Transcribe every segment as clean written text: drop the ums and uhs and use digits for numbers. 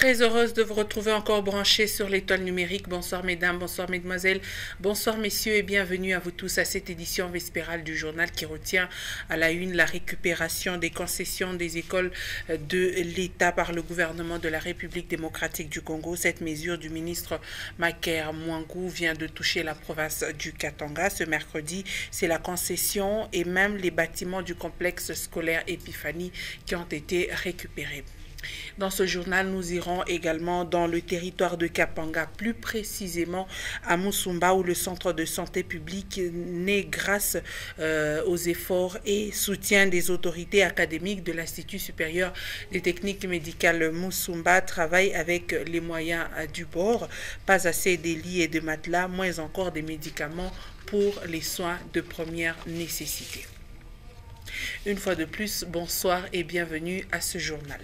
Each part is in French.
très heureuse de vous retrouver encore branchés sur l'étoile numérique. Bonsoir mesdames, bonsoir mesdemoiselles, bonsoir messieurs et bienvenue à vous tous à cette édition vespérale du journal qui retient à la une la récupération des concessions des écoles de l'État par le gouvernement de la République démocratique du Congo. Cette mesure du ministre Maker Mwangou vient de toucher la province du Katanga. Ce mercredi, c'est la concession et même les bâtiments du complexe scolaire Epiphanie qui ont été récupérés. Dans ce journal, nous irons également dans le territoire de Kapanga, plus précisément à Musumba, où le centre de santé publique, né grâce aux efforts et soutien des autorités académiques de l'Institut supérieur des techniques médicales Musumba, travaille avec les moyens du bord. Pas assez de lits et de matelas, moins encore des médicaments pour les soins de première nécessité. Une fois de plus, bonsoir et bienvenue à ce journal.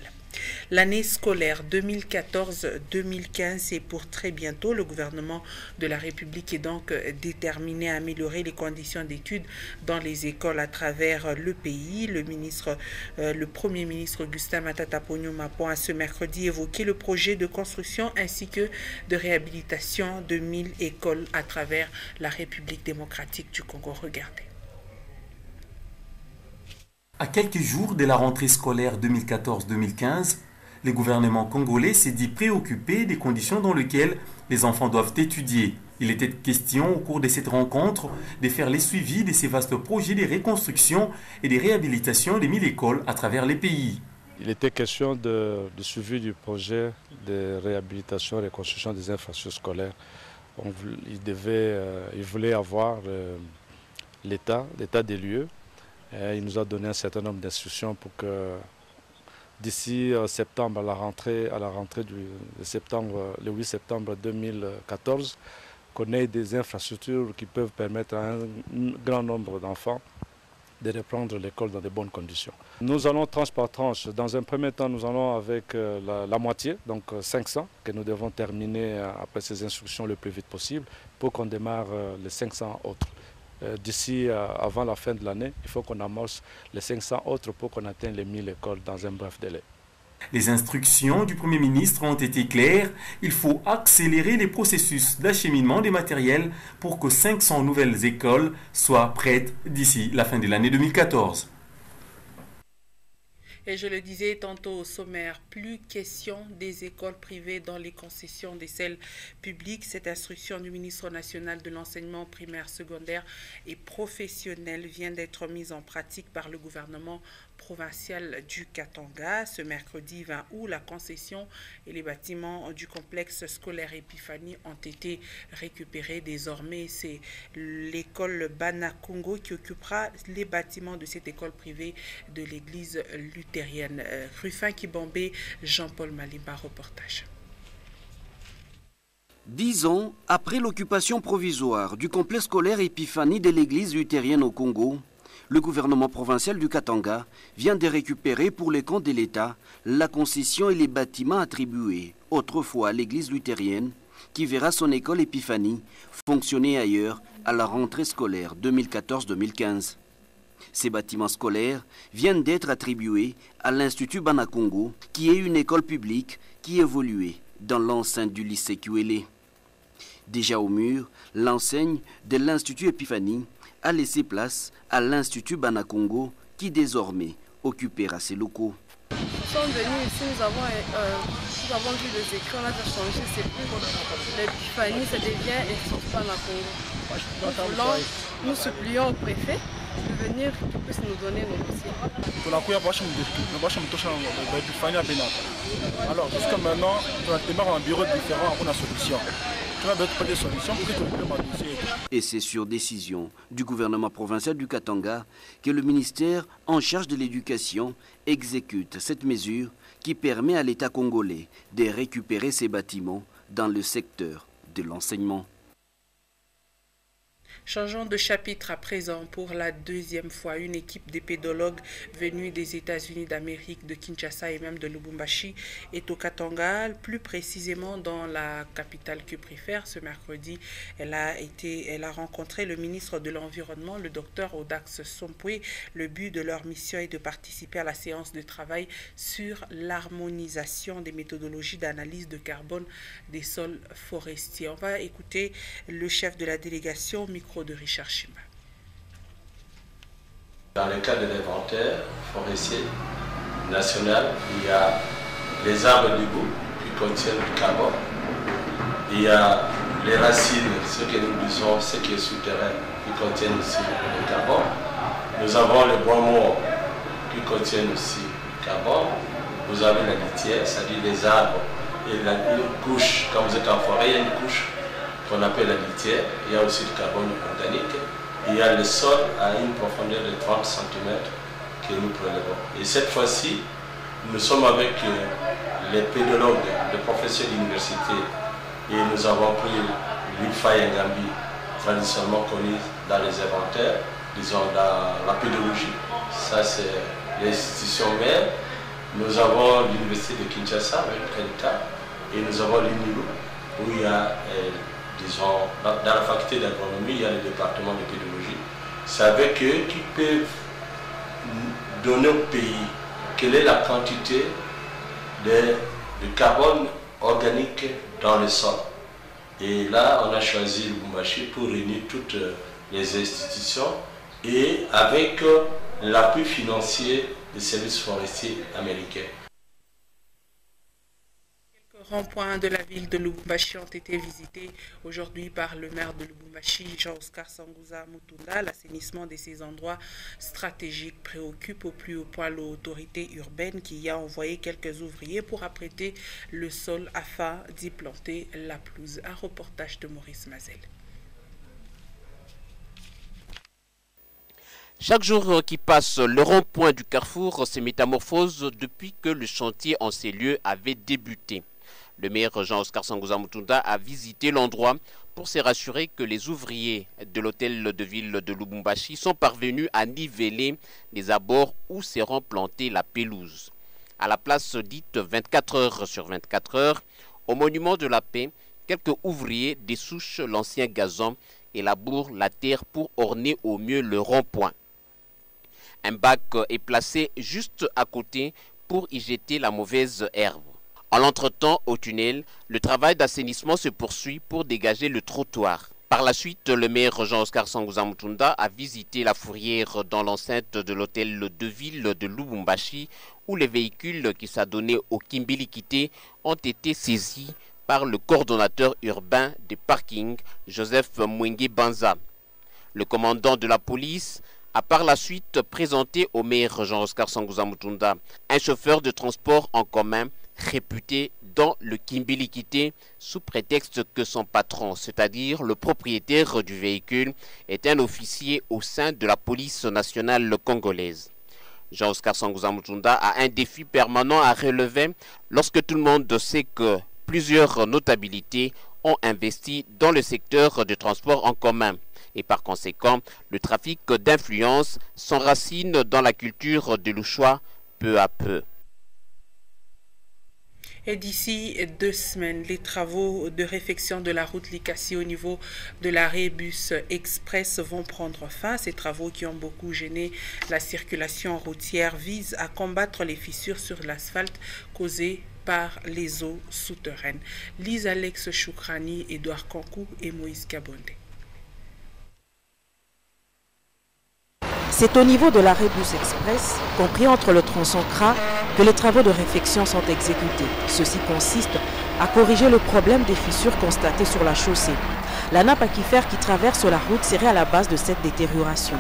L'année scolaire 2014-2015 est pour très bientôt. Le gouvernement de la République est donc déterminé à améliorer les conditions d'études dans les écoles à travers le pays. Le Premier ministre Augustin Matata Ponyo Mapon a ce mercredi évoqué le projet de construction ainsi que de réhabilitation de 1000 écoles à travers la République démocratique du Congo. Regardez. À quelques jours de la rentrée scolaire 2014-2015, le gouvernement congolais s'est dit préoccupé des conditions dans lesquelles les enfants doivent étudier. Il était question au cours de cette rencontre de faire les suivis de ces vastes projets de reconstruction et de réhabilitation des 1000 écoles à travers les pays. Il était question de suivi du projet de réhabilitation et de reconstruction des infrastructures scolaires. Il voulait avoir l'état des lieux. Il nous a donné un certain nombre d'instructions pour que d'ici septembre, à la rentrée le 8 septembre 2014, qu'on ait des infrastructures qui peuvent permettre à un grand nombre d'enfants de reprendre l'école dans de bonnes conditions. Nous allons tranche par tranche. Dans un premier temps, nous allons avec la moitié, donc 500, que nous devons terminer après ces instructions le plus vite possible pour qu'on démarre les 500 autres. D'ici avant la fin de l'année, il faut qu'on amorce les 500 autres pour qu'on atteigne les 1000 écoles dans un bref délai. Les instructions du Premier ministre ont été claires. Il faut accélérer les processus d'acheminement des matériels pour que 500 nouvelles écoles soient prêtes d'ici la fin de l'année 2014. Et je le disais tantôt au sommaire, plus question des écoles privées dans les concessions des celles publiques. Cette instruction du ministre national de l'enseignement primaire, secondaire et professionnel vient d'être mise en pratique par le gouvernement provincial du Katanga. Ce mercredi 20 août, la concession et les bâtiments du complexe scolaire Epiphanie ont été récupérés. Désormais, c'est l'école Banakongo qui occupera les bâtiments de cette école privée de l'église luthérienne. Rufin Kibombe, Jean-Paul Malimba, reportage. 10 ans après l'occupation provisoire du complexe scolaire Epiphanie de l'église luthérienne au Congo, le gouvernement provincial du Katanga vient de récupérer pour les comptes de l'État la concession et les bâtiments attribués autrefois à l'église luthérienne qui verra son école Epiphanie fonctionner ailleurs à la rentrée scolaire 2014-2015. Ces bâtiments scolaires viennent d'être attribués à l'Institut Banakongo qui est une école publique qui évoluait dans l'enceinte du lycée Kiwele. Déjà au mur, l'enseigne de l'Institut Epiphanie a laissé place à l'Institut Banakongo qui désormais occupera ses locaux. Nous sommes venus ici, nous avons vu les écrans, on a changé, c'est plus l'Epiphanie, ça devient Institut Banakongo. Nous supplions au préfet de venir qu'il puisse nous donner nos dossiers. Alors jusqu'à maintenant, on a démarré un bureau différent pour la solution. Et c'est sur décision du gouvernement provincial du Katanga que le ministère en charge de l'éducation exécute cette mesure qui permet à l'État congolais de récupérer ses bâtiments dans le secteur de l'enseignement. Changeons de chapitre à présent. Pour la deuxième fois, une équipe d'épédologues venus des États-Unis d'Amérique, de Kinshasa et même de Lubumbashi est au Katanga, plus précisément dans la capitale cuprifère. Ce mercredi, elle a rencontré le ministre de l'Environnement, le docteur Audax Sompoué. Le but de leur mission est de participer à la séance de travail sur l'harmonisation des méthodologies d'analyse de carbone des sols forestiers. On va écouter le chef de la délégation au micro de Richard Chimba. Dans le cadre de l'inventaire forestier national, il y a les arbres du bout qui contiennent du carbone. Il y a les racines, ce que nous disons, ce qui est souterrain, qui contiennent aussi du carbone. Nous avons les bois morts qui contiennent aussi du carbone. Vous avez la litière, c'est-à-dire les arbres et une couche. Quand vous êtes en forêt, il y a une couche qu'on appelle la litière. Il y a aussi du carbone organique. Il y a le sol à une profondeur de 30 cm que nous prélevons. Et cette fois-ci, nous sommes avec les pédologues, les professeurs d'université, et nous avons pris l'IFA Yangambi, traditionnellement connu dans les inventaires, disons dans la pédologie. Ça, c'est l'institution mère. Nous avons l'université de Kinshasa avec Prédita, et nous avons l'UNILU, où il y a, disons, dans la faculté d'agronomie, il y a le département de pédologie. C'est avec eux qui peuvent donner au pays quelle est la quantité de carbone organique dans le sol. Et là, on a choisi Lubumbashi pour réunir toutes les institutions et avec l'appui financier des services forestiers américains. Quelques ronds-points de la ville de Lubumbashi ont été visités aujourd'hui par le maire de Lubumbashi, Jean-Oscar Sanguza Mutunda. L'assainissement de ces endroits stratégiques préoccupe au plus haut point l'autorité urbaine qui a envoyé quelques ouvriers pour apprêter le sol afin d'y planter la pelouse. Un reportage de Maurice Mazel. Chaque jour qui passe, le rond-point du carrefour se métamorphose depuis que le chantier en ces lieux avait débuté. Le maire Jean-Oscar Sanguza Mutunda a visité l'endroit pour se rassurer que les ouvriers de l'hôtel de ville de Lubumbashi sont parvenus à niveler les abords où sera plantée la pelouse. À la place dite 24 heures sur 24 heures, au monument de la paix, quelques ouvriers dessouchent l'ancien gazon et labourent la terre pour orner au mieux le rond-point. Un bac est placé juste à côté pour y jeter la mauvaise herbe. En l'entretemps au tunnel, le travail d'assainissement se poursuit pour dégager le trottoir. Par la suite, le maire Jean-Oscar Sanguza Mutunda a visité la fourrière dans l'enceinte de l'hôtel de ville de Lubumbashi où les véhicules qui s'adonnaient au Kimbilikité ont été saisis par le coordonnateur urbain des parkings, Joseph Mwenge Banza. Le commandant de la police a par la suite présenté au maire Jean-Oscar Sanguza Mutunda un chauffeur de transport en commun réputé dans le Kimbilikité sous prétexte que son patron, c'est-à-dire le propriétaire du véhicule, est un officier au sein de la police nationale congolaise. Jean-Oscar Sanguza Mutunda a un défi permanent à relever lorsque tout le monde sait que plusieurs notabilités ont investi dans le secteur du transport en commun. Et par conséquent, le trafic d'influence s'enracine dans la culture de l'Ouchoua peu à peu. Et d'ici 2 semaines, les travaux de réfection de la route Likasi au niveau de l'arrêt bus express vont prendre fin. Ces travaux qui ont beaucoup gêné la circulation routière visent à combattre les fissures sur l'asphalte causées par les eaux souterraines. Lise Alex Choukrani, Edouard Kankou et Moïse Kabonde. C'est au niveau de l'arrêt bus express, compris entre le tronçon CRA, que les travaux de réfection sont exécutés. Ceci consiste à corriger le problème des fissures constatées sur la chaussée. La nappe aquifère qui traverse la route serait à la base de cette détérioration.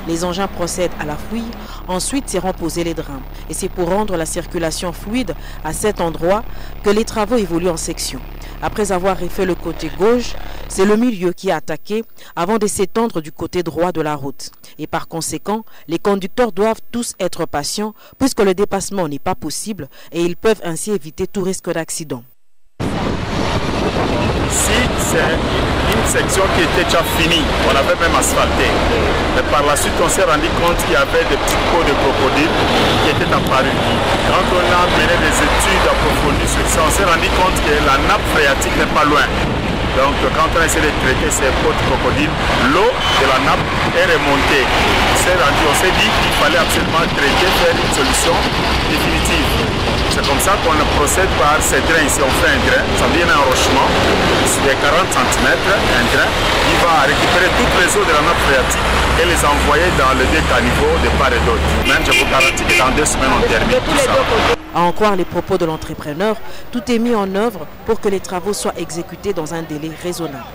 Les engins procèdent à la fouille, ensuite seront posés les drains. Et c'est pour rendre la circulation fluide à cet endroit que les travaux évoluent en sections. Après avoir refait le côté gauche, c'est le milieu qui est attaqué avant de s'étendre du côté droit de la route. Et par conséquent, les conducteurs doivent tous être patients puisque le dépassement n'est pas possible et ils peuvent ainsi éviter tout risque d'accident. Ici, c'est une section qui était déjà finie, on avait même asphalté. Mais par la suite, on s'est rendu compte qu'il y avait des petits pots de crocodile qui étaient apparus. Quand on a mené des études approfondies sur ça, on s'est rendu compte que la nappe phréatique n'est pas loin. Donc quand on a essayé de traiter ces pots de crocodile, l'eau de la nappe est remontée. On s'est dit qu'il fallait absolument traiter, faire une solution définitive. C'est comme ça qu'on procède par ces drains ici. On fait un drain, ça vient un enrochement de 40 cm, un drain qui va récupérer toutes les eaux de la nappe phréatique et les envoyer dans le deux caniveaux de part et d'autre. Même je vous garantis que dans 2 semaines on termine tout ça. À en croire les propos de l'entrepreneur, tout est mis en œuvre pour que les travaux soient exécutés dans un délai raisonnable.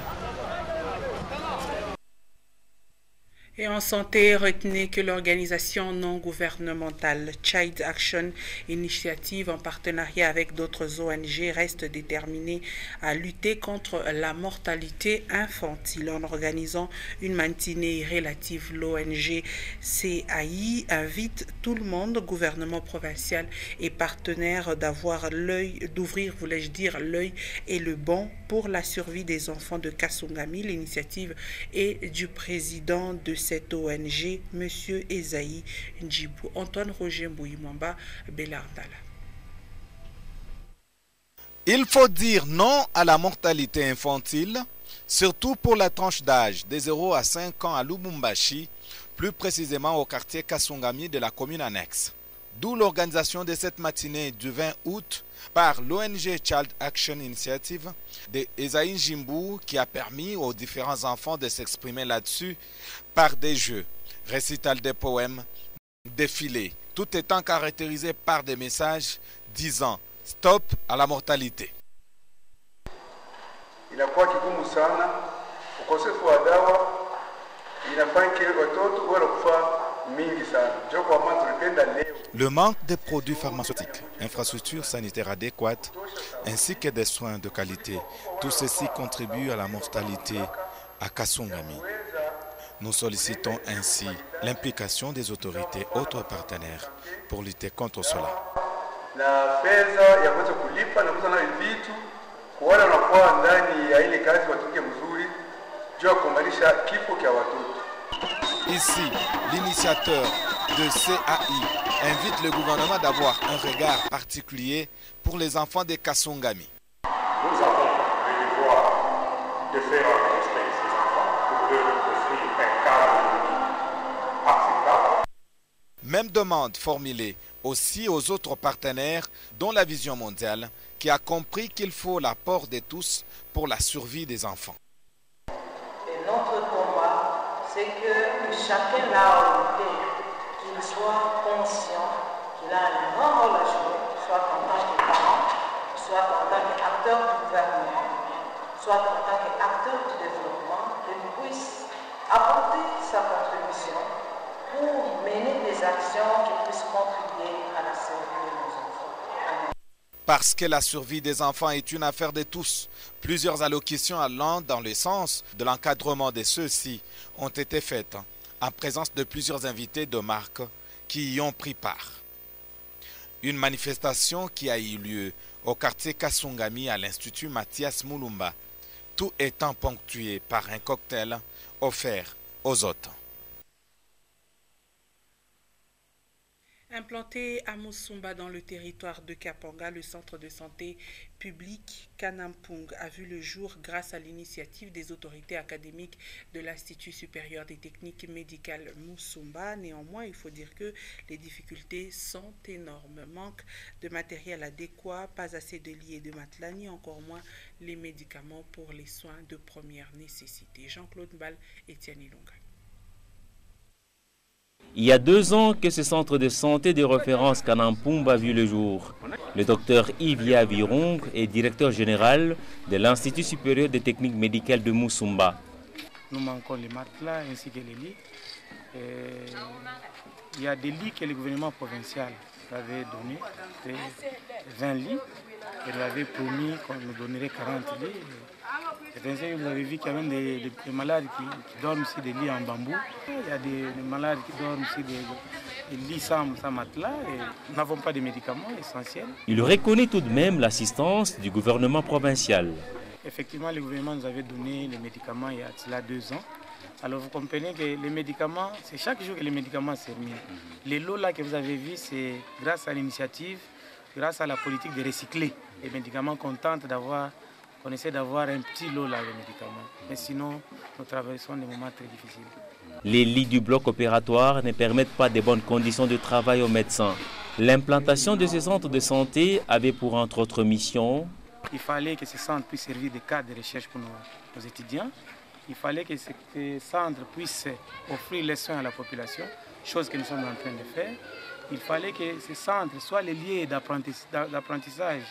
Et en santé, retenez que l'organisation non gouvernementale Child Action Initiative, en partenariat avec d'autres ONG, reste déterminée à lutter contre la mortalité infantile. En organisant une matinée relative, l'ONG CAI invite tout le monde, gouvernement provincial et partenaires, d'ouvrir, voulais-je dire, l'œil et le banc pour la survie des enfants de Kasungami. L'initiative est du président de cette ONG, M. Esaïe Njibou. Antoine Roger Mbouimamba, Bélardala. Il faut dire non à la mortalité infantile, surtout pour la tranche d'âge de 0 à 5 ans à Lubumbashi, plus précisément au quartier Kasungami de la commune annexe. D'où l'organisation de cette matinée du 20 août par l'ONG Child Action Initiative de Esaïe Njibou, qui a permis aux différents enfants de s'exprimer là-dessus par des jeux, récital des poèmes, défilés, tout étant caractérisé par des messages disant stop à la mortalité. Inakuwa kigumu sana, ukosefu wa dawa inafanya watoto wale kufa mingi sana. Ndio kwa maana tulipenda leo. Le manque de produits pharmaceutiques, infrastructures sanitaires adéquates, ainsi que des soins de qualité, tout ceci contribue à la mortalité à Kasungami. Nous sollicitons ainsi l'implication des autorités autres partenaires pour lutter contre cela. Na fedha ya kuweza kulipa na kuuza na vitu kwa wale wanakuwa ndani ya ile kazi watoke mzuri juu ya kumalisha kifo cha watoto. Ici, l'initiateur de CAI invite le gouvernement d'avoir un regard particulier pour les enfants de Kasungami. Nous avons le devoir de faire respect ces enfants pour leur offrir un cadre de vie acceptable. Même demande formulée aussi aux autres partenaires, dont la Vision mondiale, qui a compris qu'il faut l'apport de tous pour la survie des enfants. Et notre combat, c'est que chacun là où il est, qu'il soit conscient qu'il a un grand rôle à jouer, soit en tant que parent, soit en tant qu'acteur du gouvernement, soit en tant qu'acteur du développement, qu'il puisse apporter sa contribution pour mener des actions qui puissent contribuer à la survie de nos enfants. Parce que la survie des enfants est une affaire de tous, plusieurs allocutions allant dans le sens de l'encadrement de ceux-ci ont été faites en présence de plusieurs invités de marque qui y ont pris part. Une manifestation qui a eu lieu au quartier Kasungami à l'Institut Mathias Mulumba, tout étant ponctué par un cocktail offert aux hôtes. Implanté à Musumba dans le territoire de Kapanga, le centre de santé public Kanampung a vu le jour grâce à l'initiative des autorités académiques de l'Institut supérieur des techniques médicales Musumba. Néanmoins, il faut dire que les difficultés sont énormes. Manque de matériel adéquat, pas assez de lits et de matelas, ni encore moins les médicaments pour les soins de première nécessité. Jean-Claude Mbal, Etienne Ilunga. Il y a 2 ans que ce centre de santé de référence Kanampung a vu le jour. Le docteur Yves Virong est directeur général de l'Institut supérieur des techniques médicales de Musumba. Nous manquons les matelas ainsi que les lits. Il y a des lits que le gouvernement provincial avait donnés, 20 lits. Il avait promis qu'on nous donnerait 40 lits. C'est ainsi que vous avez vu qu'il y a même des malades qui dorment sur des lits en bambou. Il y a des malades qui dorment sur des lits sans matelas. Et nous n'avons pas de médicaments essentiels. Il reconnaît tout de même l'assistance du gouvernement provincial. effectivement, le gouvernement nous avait donné les médicaments il y a cela 2 ans. Alors vous comprenez que les médicaments, c'est chaque jour que les médicaments se terminent. Les lots là que vous avez vus, c'est grâce à l'initiative, grâce à la politique de recycler les médicaments qu'on tente d'avoir, qu'on essaie d'avoir un petit lot là de médicaments. Mais sinon, nous traversons des moments très difficiles. Les lits du bloc opératoire ne permettent pas de bonnes conditions de travail aux médecins. L'implantation de ces centres de santé avait pour entre autres missions. Il fallait que ces centres puissent servir de cadre de recherche pour nos étudiants. Il fallait que ces centres puissent offrir les soins à la population, chose que nous sommes en train de faire. Il fallait que ces centres soient les lieux d'apprentissage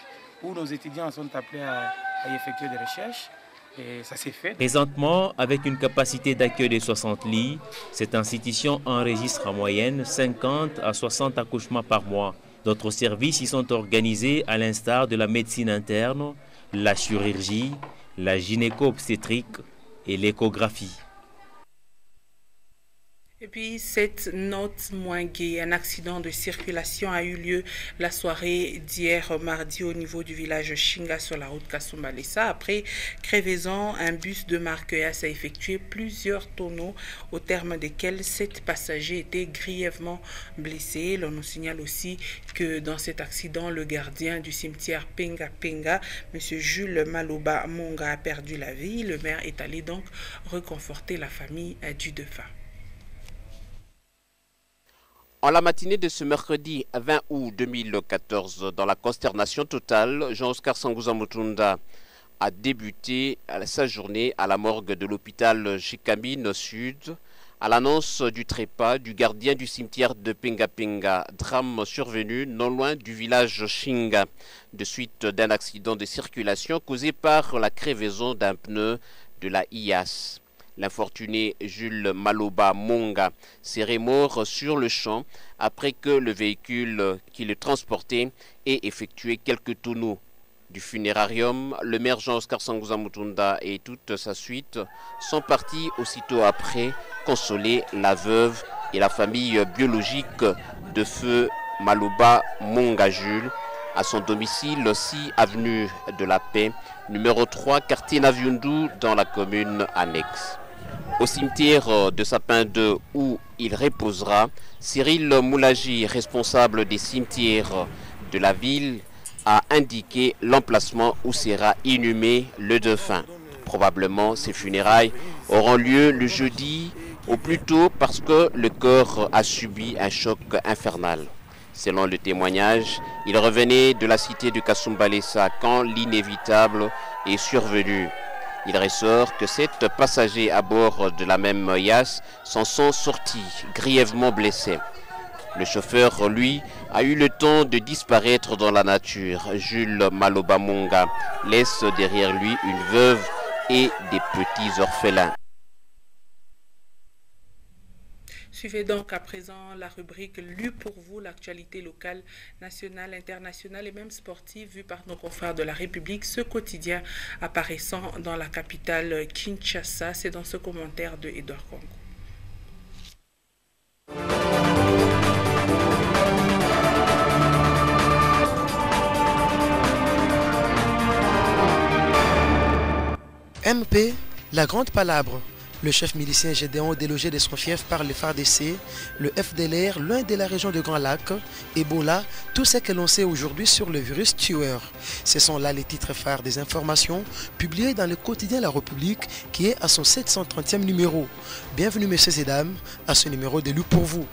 où nos étudiants sont appelés à effectuer des recherches. Et ça s'est fait. Présentement, avec une capacité d'accueil de 60 lits, cette institution enregistre en moyenne 50 à 60 accouchements par mois. D'autres services y sont organisés à l'instar de la médecine interne, la chirurgie, la gynéco-obstétrique et l'échographie. Et puis, cette note moins gaie, un accident de circulation a eu lieu la soirée d'hier mardi au niveau du village Shinga sur la route Kasumbalesa. Après crevaison, un bus de marque EAS a effectué plusieurs tonneaux au terme desquels 7 passagers étaient grièvement blessés. L'on nous signale aussi que dans cet accident, le gardien du cimetière Penga Penga, M. Jules Maloba Monga, a perdu la vie. Le maire est allé donc reconforter la famille du défunt. En la matinée de ce mercredi 20 août 2014, dans la consternation totale, Jean-Oscar Sangouza Mutunda a débuté sa journée à la morgue de l'hôpital Chikamine Sud à l'annonce du trépas du gardien du cimetière de Penga Penga, drame survenu non loin du village Shinga, de suite d'un accident de circulation causé par la crevaison d'un pneu de la IAS. L'infortuné Jules Maloba Monga serait mort sur le champ après que le véhicule qui le transportait ait effectué quelques tonneaux. Du funérarium, le maire Jean-Oscar Sangouza Mutunda et toute sa suite sont partis aussitôt après consoler la veuve et la famille biologique de feu Maloba Monga Jules à son domicile 6 avenue de la Paix, numéro 3, quartier Naviundu, dans la commune annexe. Au cimetière de Sapin 2 où il reposera, Cyril Moulagi, responsable des cimetières de la ville, a indiqué l'emplacement où sera inhumé le défunt. Probablement, ces funérailles auront lieu le jeudi au plus tôt parce que le corps a subi un choc infernal. Selon le témoignage, il revenait de la cité de Kasumbalesa quand l'inévitable est survenu. Il ressort que 7 passagers à bord de la même IAS s'en sont sortis grièvement blessés. Le chauffeur, lui, a eu le temps de disparaître dans la nature. Jules Maloba Monga laisse derrière lui une veuve et des petits orphelins. Suivez donc à présent la rubrique Lue pour vous, l'actualité locale, nationale, internationale et même sportive vue par nos confrères de la République. Ce quotidien apparaissant dans la capitale Kinshasa, c'est dans ce commentaire de Edouard Congo. MP, la grande palabre. Le chef milicien Gédéon, délogé de son fief par le FARDC, le FDLR, loin de la région de Grand Lac, Ebola, tout ce que l'on sait aujourd'hui sur le virus tueur. Ce sont là les titres phares des informations publiées dans le quotidien La République qui est à son 730e numéro. Bienvenue messieurs et dames à ce numéro de Lue pour vous.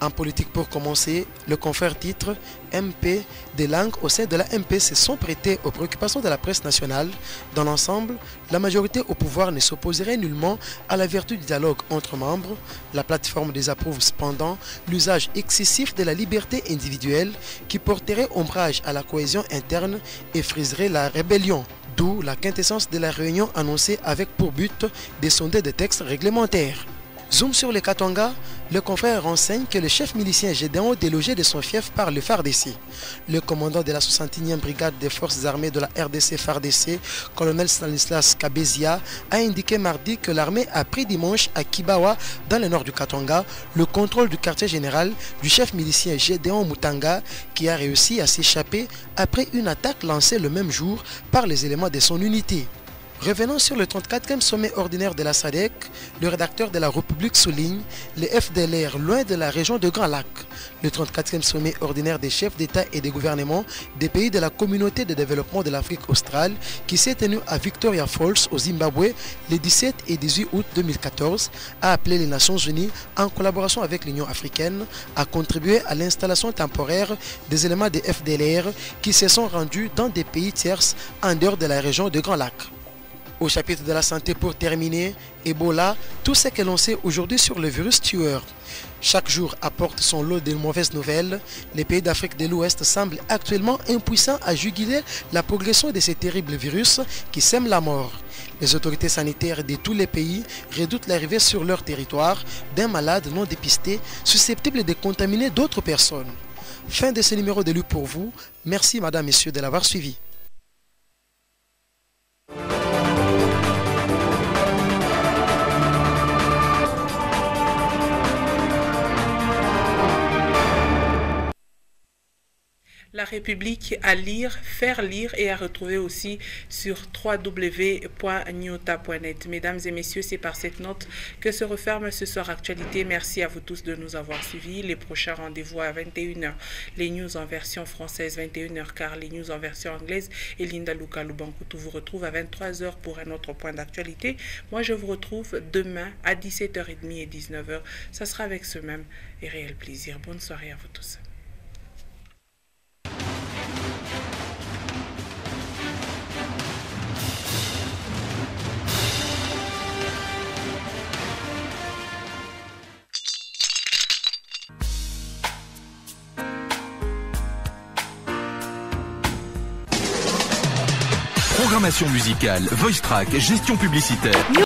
En politique pour commencer, le confrère titre MP des langues au sein de la MP se sont prêtées aux préoccupations de la presse nationale. Dans l'ensemble, la majorité au pouvoir ne s'opposerait nullement à la vertu du dialogue entre membres. La plateforme désapprouve cependant l'usage excessif de la liberté individuelle qui porterait ombrage à la cohésion interne et friserait la rébellion. D'où la quintessence de la réunion annoncée avec pour but de sonder des textes réglementaires. Zoom sur le Katanga, le confrère renseigne que le chef milicien Gédéon délogé de son fief par le FARDC. Le commandant de la 61e brigade des forces armées de la RDC FARDC, colonel Stanislas Kabezia, a indiqué mardi que l'armée a pris dimanche à Kibawa, dans le nord du Katanga, le contrôle du quartier général du chef milicien Gédéon Mutanga, qui a réussi à s'échapper après une attaque lancée le même jour par les éléments de son unité. Revenant sur le 34e sommet ordinaire de la SADC, le rédacteur de la République souligne les FDLR loin de la région de Grand Lac. Le 34e sommet ordinaire des chefs d'État et des gouvernements des pays de la communauté de développement de l'Afrique australe qui s'est tenu à Victoria Falls au Zimbabwe les 17 et 18 août 2014 a appelé les Nations Unies en collaboration avec l'Union africaine à contribuer à l'installation temporaire des éléments des FDLR qui se sont rendus dans des pays tierces en dehors de la région de Grand Lac. Au chapitre de la santé pour terminer, Ebola, tout ce que l'on sait aujourd'hui sur le virus tueur. Chaque jour apporte son lot de mauvaises nouvelles. Les pays d'Afrique de l'Ouest semblent actuellement impuissants à juguler la progression de ces terribles virus qui sèment la mort. Les autorités sanitaires de tous les pays redoutent l'arrivée sur leur territoire d'un malade non dépisté susceptible de contaminer d'autres personnes. Fin de ce numéro de Lu pour vous. Merci madame, messieurs de l'avoir suivi. La République à lire, faire lire et à retrouver aussi sur www.nyota.net. Mesdames et messieurs, c'est par cette note que se referme ce soir Actualité. Merci à vous tous de nous avoir suivis. Les prochains rendez-vous à 21h, les news en version française, 21h car les news en version anglaise. Et Linda Luka Lubankutu vous retrouve à 23h pour un autre point d'actualité. Moi, je vous retrouve demain à 17h30 et 19h. Ça sera avec ce même et réel plaisir. Bonne soirée à vous tous. Programmation musicale, voice track, gestion publicitaire.